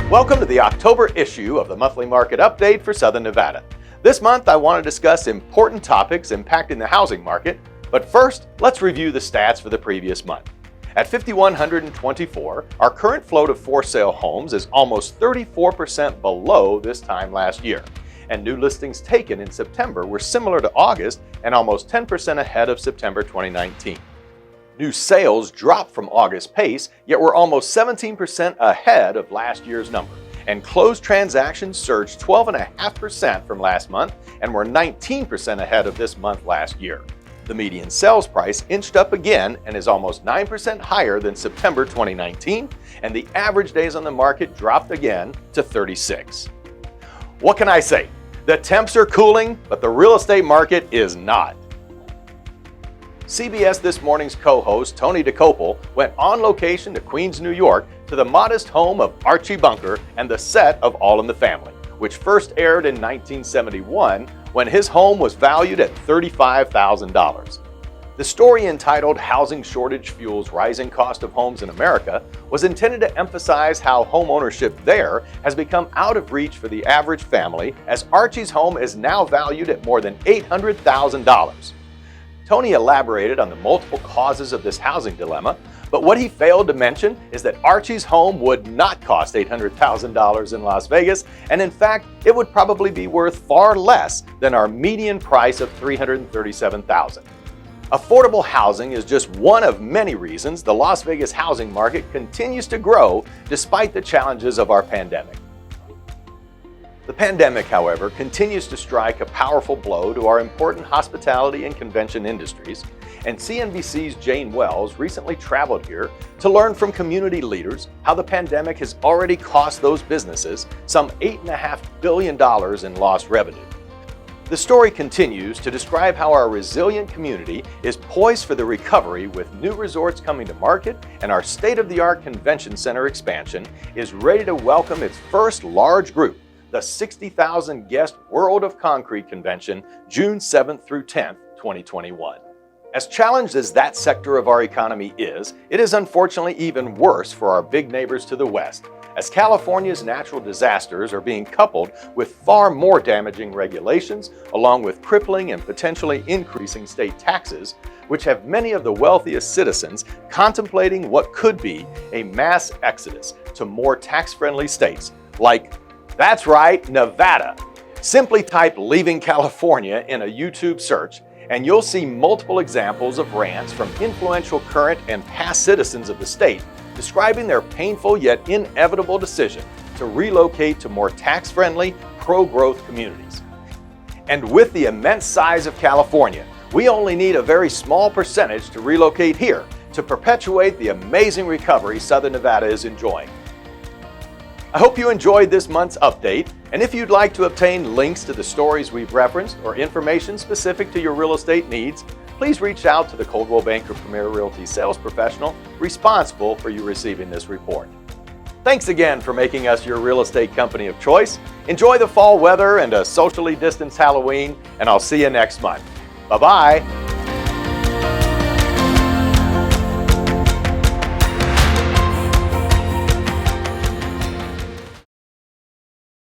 Welcome to the October issue of the Monthly Market Update for Southern Nevada. This month I want to discuss important topics impacting the housing market, but first let's review the stats for the previous month. At 5,124, our current float of for-sale homes is almost 34% below this time last year, and new listings taken in September were similar to August and almost 10% ahead of September 2019. New sales dropped from August pace, yet were almost 17% ahead of last year's number, and closed transactions surged 12.5% from last month and were 19% ahead of this month last year. The median sales price inched up again and is almost 9% higher than September 2019, and the average days on the market dropped again to 36. What can I say? The temps are cooling, but the real estate market is not. CBS This Morning's co-host Tony DeCopel went on location to Queens, New York to the modest home of Archie Bunker and the set of All in the Family, which first aired in 1971 when his home was valued at $35,000. The story, entitled "Housing Shortage Fuels Rising Cost of Homes in America," was intended to emphasize how home ownership there has become out of reach for the average family, as Archie's home is now valued at more than $800,000. Tony elaborated on the multiple causes of this housing dilemma, but what he failed to mention is that Archie's home would not cost $800,000 in Las Vegas, and in fact, it would probably be worth far less than our median price of $337,000. Affordable housing is just one of many reasons the Las Vegas housing market continues to grow despite the challenges of our pandemic. The pandemic, however, continues to strike a powerful blow to our important hospitality and convention industries, and CNBC's Jane Wells recently traveled here to learn from community leaders how the pandemic has already cost those businesses some $8.5 billion in lost revenue. The story continues to describe how our resilient community is poised for the recovery with new resorts coming to market, and our state-of-the-art convention center expansion is ready to welcome its first large group, the 60,000 guest World of Concrete Convention, June 7th through 10th, 2021. As challenged as that sector of our economy is, it is unfortunately even worse for our big neighbors to the west, as California's natural disasters are being coupled with far more damaging regulations, along with crippling and potentially increasing state taxes, which have many of the wealthiest citizens contemplating what could be a mass exodus to more tax-friendly states like, that's right, Nevada. Simply type "leaving California" in a YouTube search, and you'll see multiple examples of rants from influential current and past citizens of the state describing their painful yet inevitable decision to relocate to more tax-friendly, pro-growth communities. And with the immense size of California, we only need a very small percentage to relocate here to perpetuate the amazing recovery Southern Nevada is enjoying. I hope you enjoyed this month's update, and if you'd like to obtain links to the stories we've referenced or information specific to your real estate needs, please reach out to the Coldwell Banker Premier Realty sales professional responsible for you receiving this report. Thanks again for making us your real estate company of choice. Enjoy the fall weather and a socially distanced Halloween, and I'll see you next month. Bye-bye.